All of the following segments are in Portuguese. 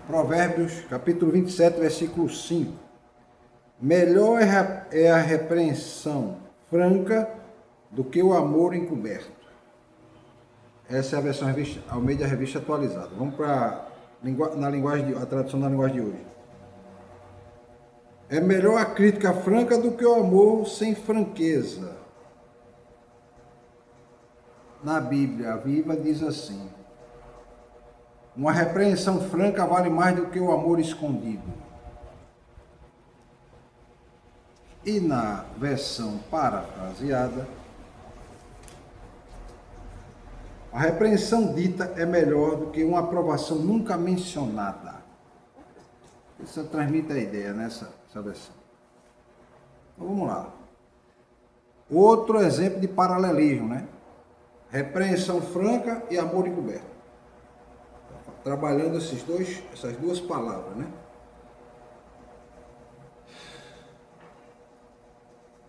Provérbios, capítulo 27, versículo 5. Melhor é a repreensão franca do que o amor encoberto. Essa é a versão Almeida Revista Atualizada. Vamos para a tradução da linguagem de hoje. É melhor a crítica franca do que o amor sem franqueza. Na Bíblia, a Viva diz assim: uma repreensão franca vale mais do que o amor escondido. E na versão parafraseada, a repreensão dita é melhor do que uma aprovação nunca mencionada. Isso transmite a ideia nessa versão. Então vamos lá. Outro exemplo de paralelismo, né? Repreensão franca e amor encoberto. Trabalhando essas duas palavras, né?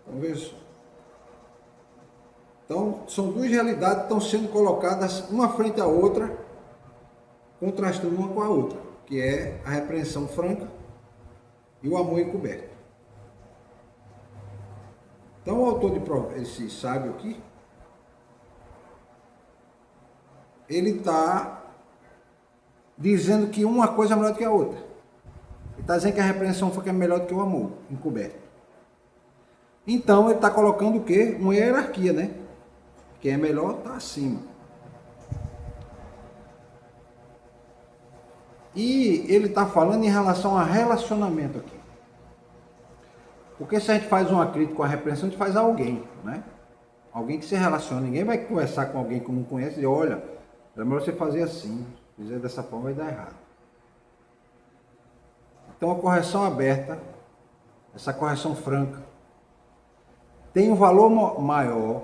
Vamos ver isso. Então, são duas realidades que estão sendo colocadas uma frente à outra, contrastando uma com a outra, que é a repreensão franca e o amor encoberto. Então, o autor de Provérbios, esse sábio aqui, ele está dizendo que uma coisa é melhor do que a outra. Ele está dizendo que a repreensão franca é melhor do que o amor encoberto. Então, ele está colocando o quê? Uma hierarquia, né? Quem é melhor está acima. E ele está falando em relação a relacionamento aqui. Porque se a gente faz uma crítica com a repreensão, a gente faz a alguém, né? Alguém que se relaciona. Ninguém vai conversar com alguém que não conhece e dizer, olha, é melhor você fazer assim. Se fizer dessa forma, vai dar errado. Então, a correção aberta, essa correção franca, tem um valor maior,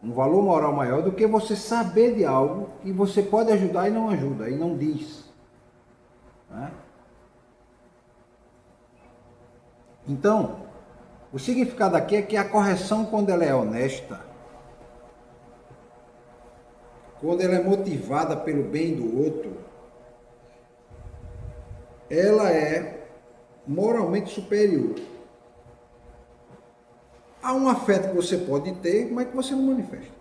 um valor moral maior do que você saber de algo que você pode ajudar e não ajuda, e não diz. Né? Então, o significado aqui é que a correção, quando ela é honesta, quando ela é motivada pelo bem do outro, ela é moralmente superior há um afeto que você pode ter, mas que você não manifesta.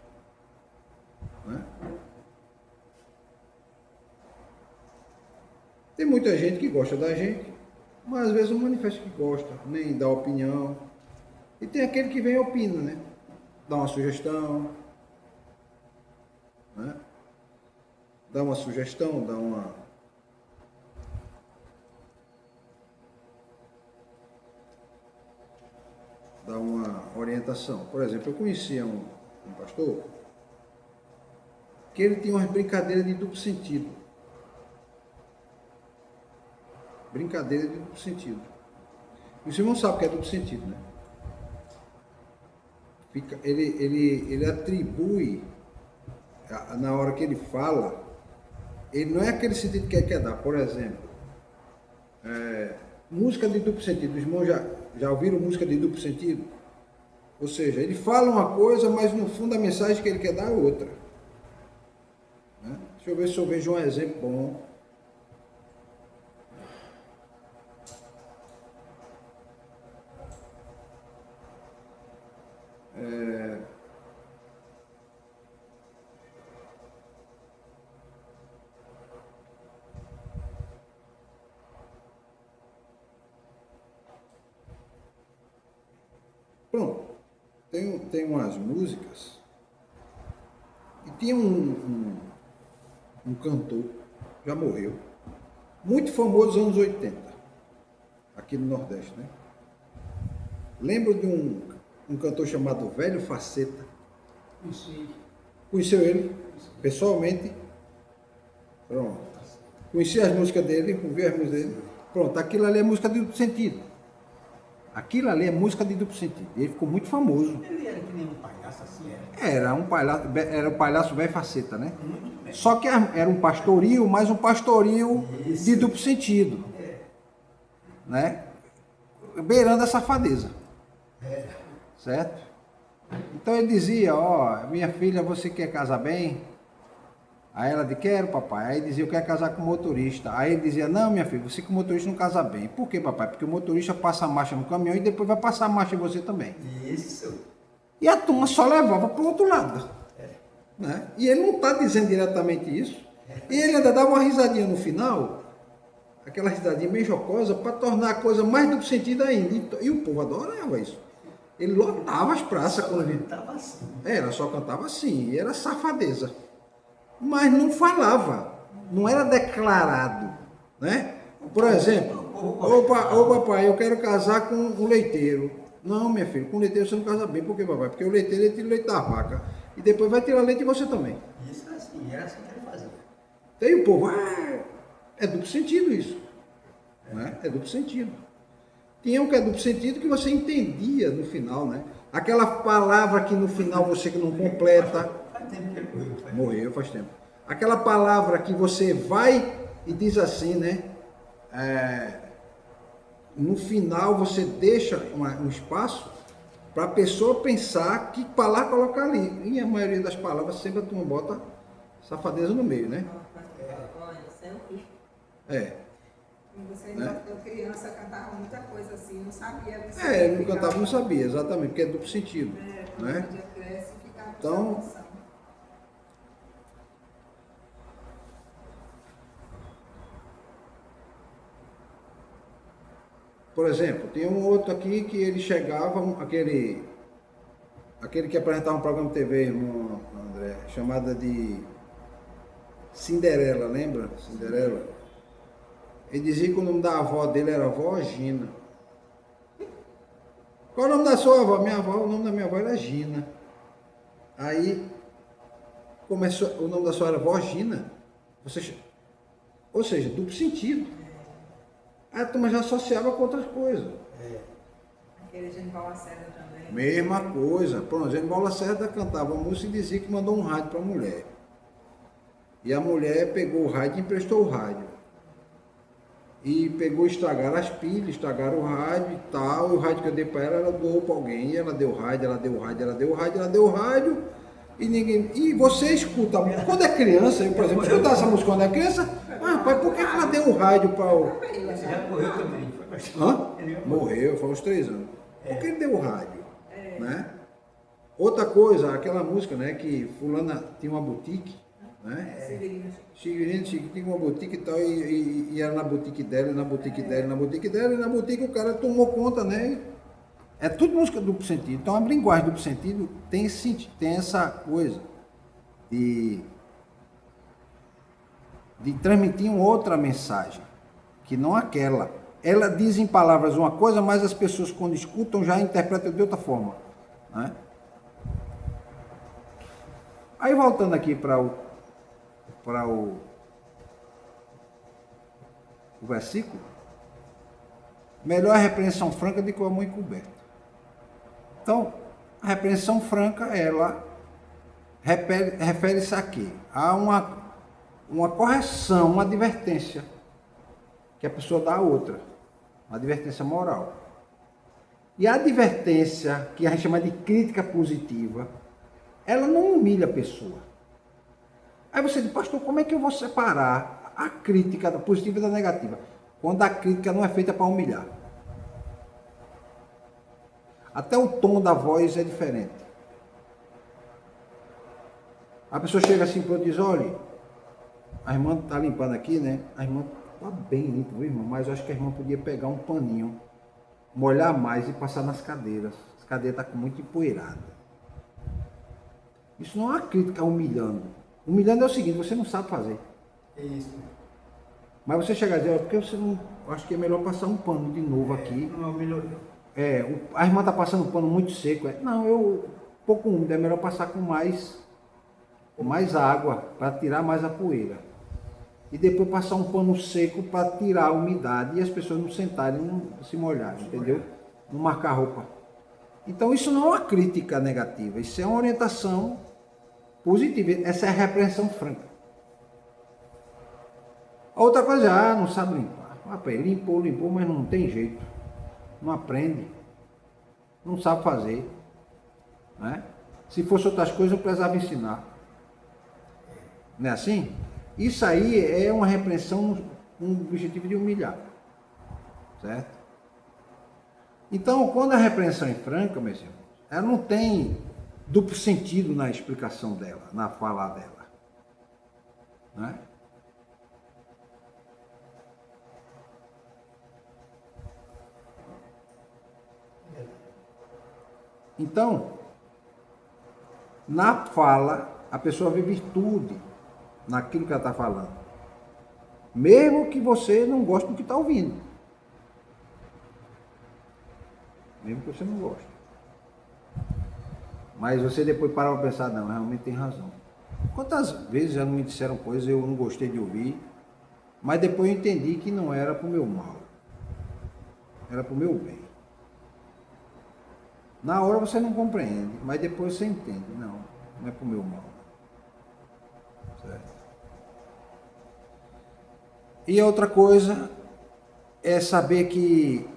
Né? Tem muita gente que gosta da gente, mas às vezes não manifesta que gosta, nem dá opinião. E tem aquele que vem e opina, né? Dá uma sugestão, né? Dá uma sugestão, dá uma orientação. Por exemplo, eu conhecia um pastor que ele tinha umas brincadeiras de duplo sentido. Brincadeira de duplo sentido. E os irmãos sabem o que é duplo sentido, né? Ele atribui, na hora que ele fala, ele não é aquele sentido que ele quer dar. Por exemplo, música de duplo sentido. Os irmãos já ouviram música de duplo sentido? Ou seja, ele fala uma coisa, mas no fundo a mensagem que ele quer dar é outra. Né? Deixa eu ver se eu vejo um exemplo bom. Pronto. Tem umas músicas e tinha um cantor, já morreu, muito famoso nos anos 80, aqui no Nordeste, né? Lembro de um cantor chamado Velho Faceta. Conheceu ele pessoalmente? Pronto. Conheci as músicas dele, ouvi as músicas dele. Pronto, aquilo ali é música de duplo sentido. Aquilo ali é música de duplo sentido. Ele ficou muito famoso. Ele era que nem um palhaço assim, era? Era um palhaço velho faceta, né? Só que era um pastorio, mas um pastorio de duplo sentido. Né? Beirando a safadeza. Certo? Então ele dizia, ó, minha filha, você quer casar bem? Aí ela disse, quero, papai. Aí dizia, eu quero casar com o motorista. Aí ele dizia, não, minha filha, você com o motorista não casa bem. Por quê, papai? Porque o motorista passa a marcha no caminhão e depois vai passar a marcha em você também. Isso. E a turma só levava para o outro lado. Né? E ele não está dizendo diretamente isso. E ele ainda dava uma risadinha no final, aquela risadinha meio jocosa, para tornar a coisa mais duplo sentido ainda. E o povo adorava isso. Ele lotava as praças quando ele cantava assim. Era, só cantava assim, e era safadeza. Mas não falava, não era declarado, né? Por exemplo, ô papai, eu quero casar com um leiteiro. Não, minha filha, com leiteiro você não casa bem. Por quê, papai? Porque o leiteiro ele tira o leite da vaca. E depois vai tirar leite de você também. Isso assim, era assim que ele fazia. Daí o povo, é duplo sentido isso. Né? É duplo sentido. Tinha um que é duplo sentido que você entendia no final, né? Aquela palavra que no final você não completa. Faz tempo que ele morreu. Morreu faz tempo. Aquela palavra que você vai e diz assim, né? No final você deixa um espaço para a pessoa pensar que palavra colocar ali. E a maioria das palavras sempre a turma bota safadeza no meio, né? É. Você, quando criança, cantava muita coisa assim, não sabia. Não cantava, não sabia, exatamente, porque é duplo sentido. Né? Cresce, ficava Então, por exemplo, tem um outro aqui que ele chegava, aquele que apresentava um programa de TV, irmão André, chamada de Cinderela, lembra? Cinderela. Ele dizia que o nome da avó dele era avó Gina. Qual é o nome da sua avó? Minha avó, o nome da minha avó era Gina. Aí começou, o nome da sua era avó Gina. Ou seja, duplo sentido. A turma já associava com outras coisas. Aquele Genival Lacerda também. Mesma coisa. Pronto, Genival Lacerda cantava a música e dizia que mandou um rádio para a mulher. E a mulher pegou o rádio e emprestou o rádio. E pegou, estragaram as pilhas, estragaram o rádio e tal. E o rádio que eu dei para ela doou para alguém. E ela deu o rádio, ela deu o rádio, ela deu o rádio, ela deu o rádio. E ninguém. E você escuta, quando é criança, eu, por exemplo, escutar essa música quando é criança, pai, por que ela deu o rádio para o. Ele já morreu também. Morreu, foi uns 3 anos. Por que ele deu o rádio? Né? Outra coisa, aquela música, né, que fulana tinha uma boutique, né? Severino tinha uma boutique e tal, e era na boutique dela, na boutique dela, na boutique dela, e na boutique o cara tomou conta, né? É tudo música duplo sentido. Então a linguagem duplo sentido tem essa coisa de transmitir uma outra mensagem, que não aquela. Ela diz em palavras uma coisa, mas as pessoas quando escutam já interpretam de outra forma. Né? Aí voltando aqui para o versículo, melhor a repreensão franca do que o amor encoberto. Então, a repreensão franca, ela refere-se a quê? A uma correção, uma advertência que a pessoa dá a outra, uma advertência moral. E a advertência, que a gente chama de crítica positiva, ela não humilha a pessoa. Aí você diz, pastor, como é que eu vou separar a crítica da positiva da negativa? Quando a crítica não é feita para humilhar. Até o tom da voz é diferente. A pessoa chega assim para eu e diz, olha, a irmã está limpando aqui, né? A irmã está bem limpa, viu, irmão? Mas eu acho que a irmã podia pegar um paninho, molhar mais e passar nas cadeiras. As cadeiras estão muito empoeiradas. Isso não é uma crítica humilhando. Humilhando é o seguinte, você não sabe fazer. Isso. Mas você chega a dizer, porque você não... Acho que é melhor passar um pano de novo aqui. Não, melhor. A irmã está passando um pano muito seco. Não, pouco úmido, é melhor passar com mais água para tirar mais a poeira. E depois passar um pano seco para tirar a umidade e as pessoas não sentarem, não se molharem, entendeu? Não marcar roupa. Então isso não é uma crítica negativa, isso é uma orientação positiva. Essa é a repreensão franca. A outra coisa, não sabe limpar. Rapaz, limpou, mas não tem jeito. Não aprende. Não sabe fazer. Né? Se fosse outras coisas, eu precisava ensinar. Não é assim? Isso aí é uma repreensão com o objetivo de humilhar. Certo? Então, quando a repreensão é franca, meus irmãos, ela não tem duplo sentido na explicação dela, na fala dela. Né? Então, na fala, a pessoa vê virtude naquilo que ela está falando. Mesmo que você não goste do que está ouvindo. Mesmo que você não goste. Mas você depois para para pensar, não, realmente tem razão. Quantas vezes já não me disseram coisas eu não gostei de ouvir, mas depois eu entendi que não era para o meu mal. Era para o meu bem. Na hora você não compreende, mas depois você entende. Não, não é para o meu mal. Certo? E outra coisa é saber que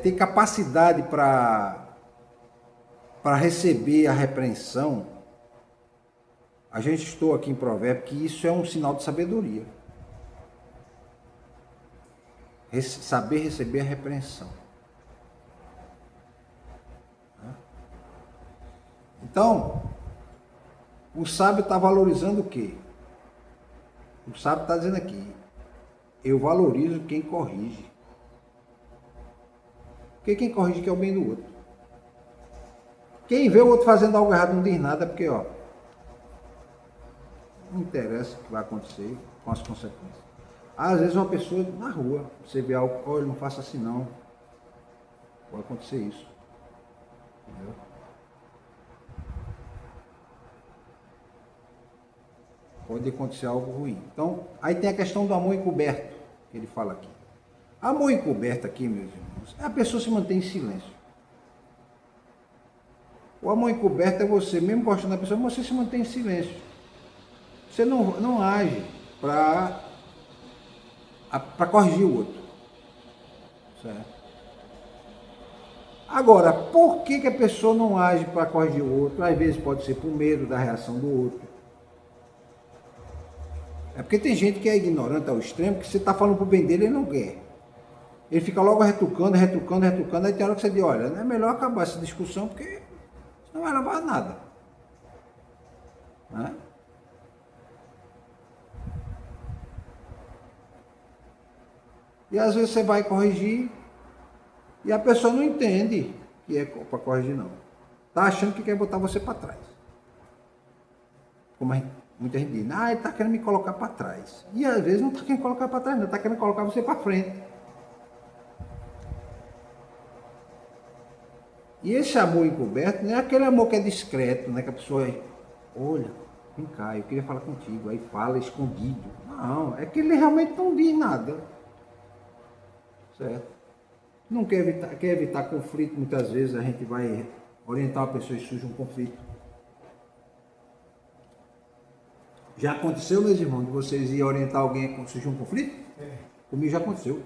ter capacidade para receber a repreensão. A gente estou aqui em Provérbio que isso é um sinal de sabedoria. Saber receber a repreensão. Então, o sábio está valorizando o quê? O sábio está dizendo aqui, eu valorizo quem corrige. Porque quem corrige quer o bem do outro. Quem vê o outro fazendo algo errado não diz nada, porque, ó, não interessa o que vai acontecer com as consequências. Às vezes uma pessoa na rua, você vê algo, olha, não faça assim não. Pode acontecer isso. Entendeu? Pode acontecer algo ruim. Então, aí tem a questão do amor encoberto, que ele fala aqui. Amor encoberto aqui, meus irmãos, é a pessoa se manter em silêncio. O amor encoberto é você, mesmo gostando da pessoa, você se mantém em silêncio. Você não age para corrigir o outro. Certo? Agora, por que a pessoa não age para corrigir o outro? Às vezes pode ser por medo da reação do outro. É porque tem gente que é ignorante ao extremo, que você está falando para o bem dele e ele não quer. Ele fica logo retrucando, aí tem hora que você diz, olha, é melhor acabar essa discussão, porque não vai levar a nada. Né? E às vezes você vai corrigir e a pessoa não entende que é para corrigir, não. Está achando que quer botar você para trás. Como muita gente diz, ele está querendo me colocar para trás. E às vezes não está querendo colocar para trás, não, está querendo colocar você para frente. E esse amor encoberto não é aquele amor que é discreto, né? Que a pessoa, olha, vem cá, eu queria falar contigo, aí fala escondido. Não, é que ele realmente não diz nada. Certo? Não quer evitar conflito, muitas vezes a gente vai orientar uma pessoa e surge um conflito. Já aconteceu, meus irmãos, de vocês irem orientar alguém e surgir um conflito? É. Comigo já aconteceu.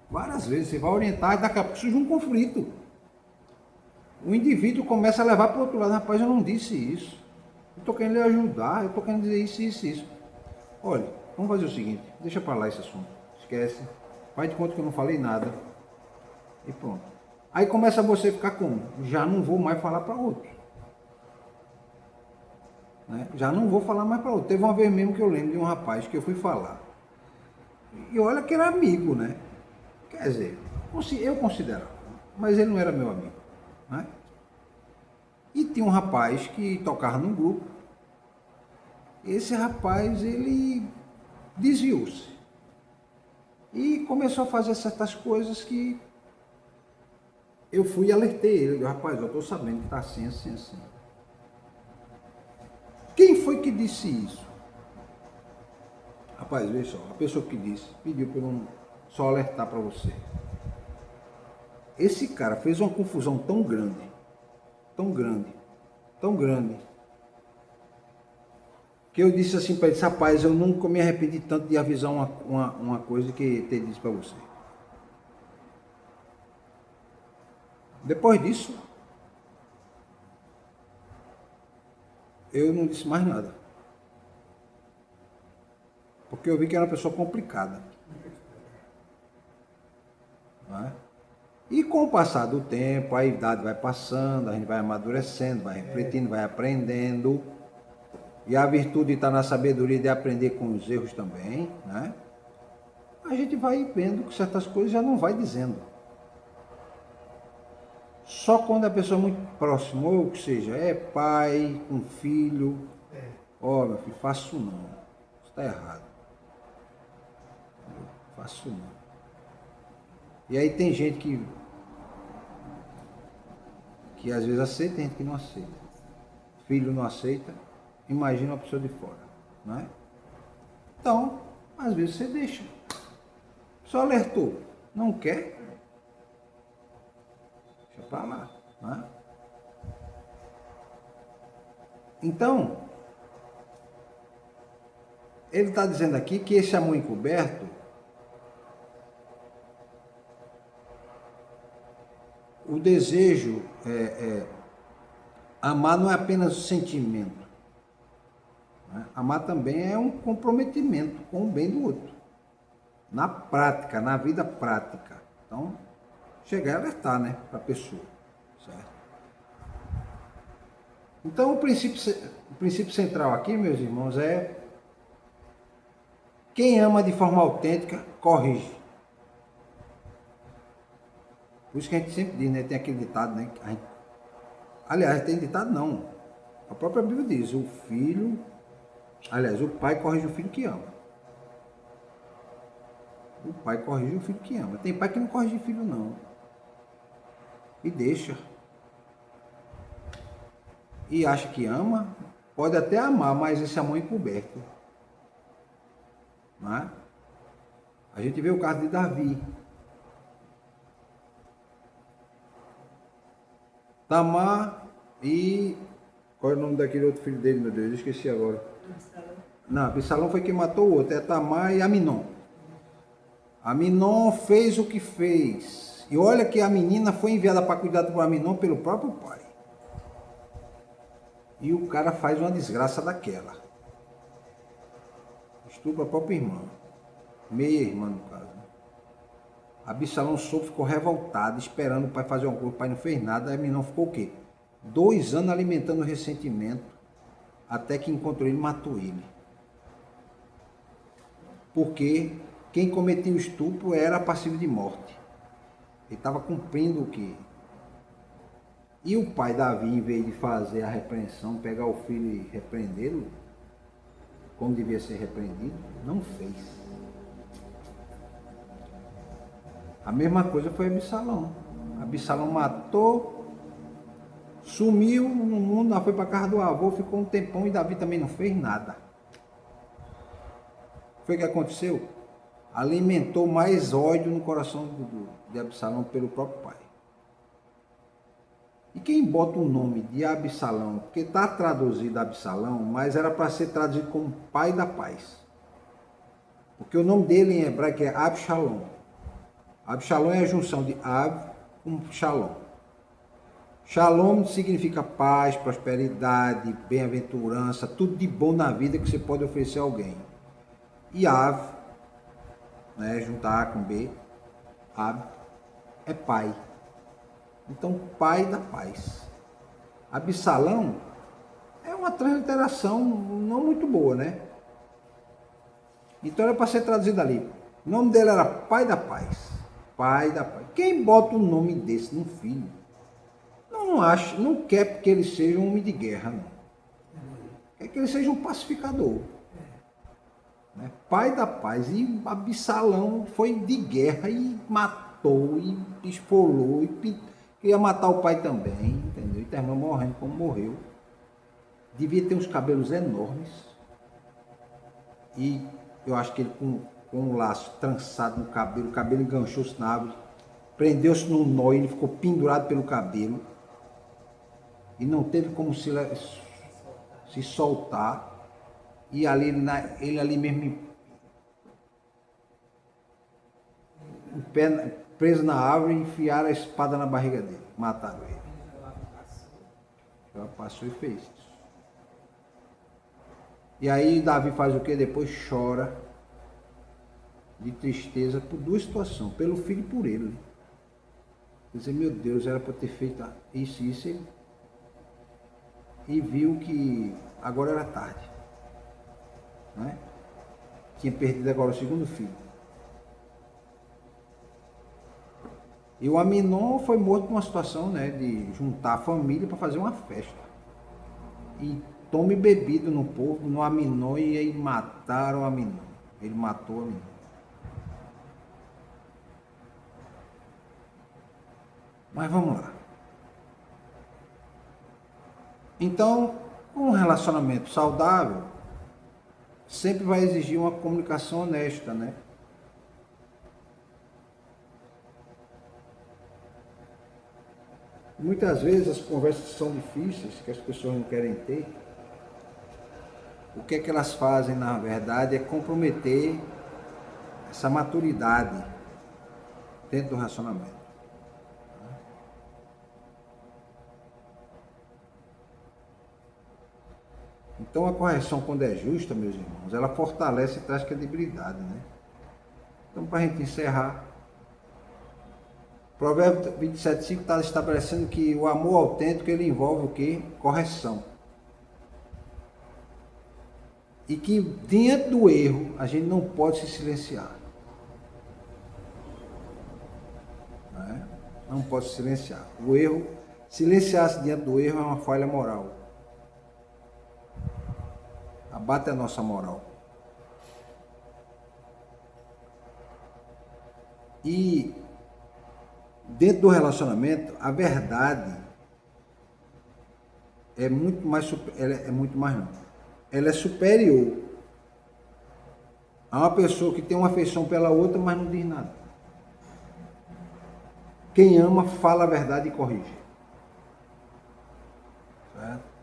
Várias vezes você vai orientar e daqui a pouco surge um conflito. O indivíduo começa a levar para o outro lado, rapaz, eu não disse isso. Eu estou querendo lhe ajudar, eu estou querendo dizer isso. Olha, vamos fazer o seguinte, deixa para lá esse assunto. Esquece. Faz de conta que eu não falei nada. E pronto. Aí começa você a ficar como? Já não vou mais falar para outro. Né? Já não vou falar mais para outro. Teve uma vez mesmo que eu lembro de um rapaz que eu fui falar. E olha que era amigo, né? Quer dizer, eu considerava. Mas ele não era meu amigo. Né? E tinha um rapaz que tocava num grupo. Esse rapaz, ele desviou-se. E começou a fazer certas coisas que eu fui e alertei ele. Rapaz, eu estou sabendo que está assim. Quem foi que disse isso? Rapaz, veja só, a pessoa que disse, pediu para eu só alertar para você. Esse cara fez uma confusão tão grande, que eu disse assim para ele, rapaz, eu nunca me arrependi tanto de avisar uma coisa que ter dito para você. Depois disso, eu não disse mais nada. Porque eu vi que era uma pessoa complicada. Não é? E com o passar do tempo, a idade vai passando, a gente vai amadurecendo, vai refletindo, vai aprendendo. E a virtude está na sabedoria de aprender com os erros também, né? A gente vai vendo que certas coisas já não vai dizendo. Só quando a pessoa é muito próxima, ou que seja, é pai, com filho, ó, meu filho, faço não, isso está errado. Faço não. E aí tem gente que às vezes aceita, tem gente que não aceita. Filho não aceita, imagina uma pessoa de fora, não é? Então, às vezes você deixa. Só alertou, não quer? Deixa pra lá, não é? Então, ele está dizendo aqui que esse amor encoberto, o desejo, amar não é apenas o sentimento. Né? Amar também é um comprometimento com o bem do outro. Na prática, na vida prática. Então, chegar e alertar, né, para a pessoa. Certo? Então, o princípio central aqui, meus irmãos, é quem ama de forma autêntica, corrige. Por isso que a gente sempre diz, né? Tem aquele ditado, né? Aliás, tem ditado não. A própria Bíblia diz, o pai corrige o filho que ama. O pai corrige o filho que ama. Tem pai que não corrige filho, não. E deixa. E acha que ama, pode até amar, mas esse amor é encoberto. Não é? A gente vê o caso de Davi. Tamar e... Qual é o nome daquele outro filho dele, meu Deus? Eu esqueci agora. Não, Absalão foi quem matou o outro. É Tamar e Aminon. Aminon fez o que fez. E olha que a menina foi enviada para cuidar do Aminon pelo próprio pai. E o cara faz uma desgraça daquela. Estupra a própria irmã. Meia irmã, no caso. Absalão soube, ficou revoltado, esperando o pai fazer uma coisa. O pai não fez nada. A menina ficou o quê? 2 anos alimentando o ressentimento, até que encontrou ele e matou ele. Porque quem cometeu o estupro era passivo de morte. Ele estava cumprindo o quê? E o pai Davi, em vez de fazer a repreensão, pegar o filho e repreendê-lo, como devia ser repreendido, não fez. A mesma coisa foi Absalão. Absalão matou, sumiu no mundo, foi para casa do avô, ficou um tempão e Davi também não fez nada. Foi o que aconteceu? Alimentou mais ódio no coração de Absalão pelo próprio pai. E quem bota o nome de Absalão, porque está traduzido Absalão, mas era para ser traduzido como pai da paz. Porque o nome dele em hebraico é Absalom. Absalom é a junção de Ab com Shalom. Shalom significa paz, prosperidade, bem-aventurança, tudo de bom na vida que você pode oferecer a alguém. E Av, né, juntar A com B, Ab, é pai. Então, pai da paz. Absalão é uma transliteração não muito boa, né? Então era para ser traduzido ali. O nome dele era pai da paz. Pai da paz. Quem bota um nome desse num filho, não quer porque ele seja um homem de guerra, não. Quer que ele seja um pacificador. Né? Pai da paz. E Absalão foi de guerra e matou, e esfolou, e queria matar o pai também, entendeu? E terminou morrendo como morreu. Devia ter uns cabelos enormes. E eu acho que ele com um laço trançado no cabelo, o cabelo enganchou-se na árvore, prendeu-se num nó e ele ficou pendurado pelo cabelo. E não teve como se soltar. E ali, ele ali mesmo, o pé preso na árvore, enfiaram a espada na barriga dele. Mataram ele. Ela passou e fez isso. E aí Davi faz o que? Depois chora de tristeza por duas situações, pelo filho e por ele. Quer dizer, meu Deus, era para ter feito isso e isso. E viu que agora era tarde. Né? Tinha perdido agora o segundo filho. E o Aminon foi morto numa situação, né, de juntar a família para fazer uma festa. E tome bebido no povo, no Aminon, e aí mataram o Aminon. Ele matou o Aminon. Mas vamos lá. Então, um relacionamento saudável sempre vai exigir uma comunicação honesta, né? Muitas vezes as conversas são difíceis, que as pessoas não querem ter. O que é que elas fazem, na verdade, é comprometer essa maturidade dentro do relacionamento. Então a correção, quando é justa, meus irmãos, ela fortalece e traz credibilidade, né? Então, para a gente encerrar, Provérbio 27,5 está estabelecendo que o amor autêntico, ele envolve o quê? Correção. E que diante do erro, a gente não pode se silenciar. Né? Não pode se silenciar. O erro, silenciar-se diante do erro é uma falha moral. Abate a nossa moral. E dentro do relacionamento, a verdade é muito mais, ela é superior a uma pessoa que tem uma afeição pela outra, mas não diz nada. Quem ama fala a verdade e corrige. Certo?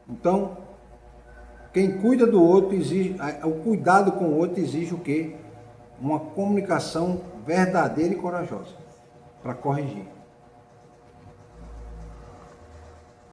Então, quem cuida do outro exige, o cuidado com o outro exige o quê? Uma comunicação verdadeira e corajosa para corrigir.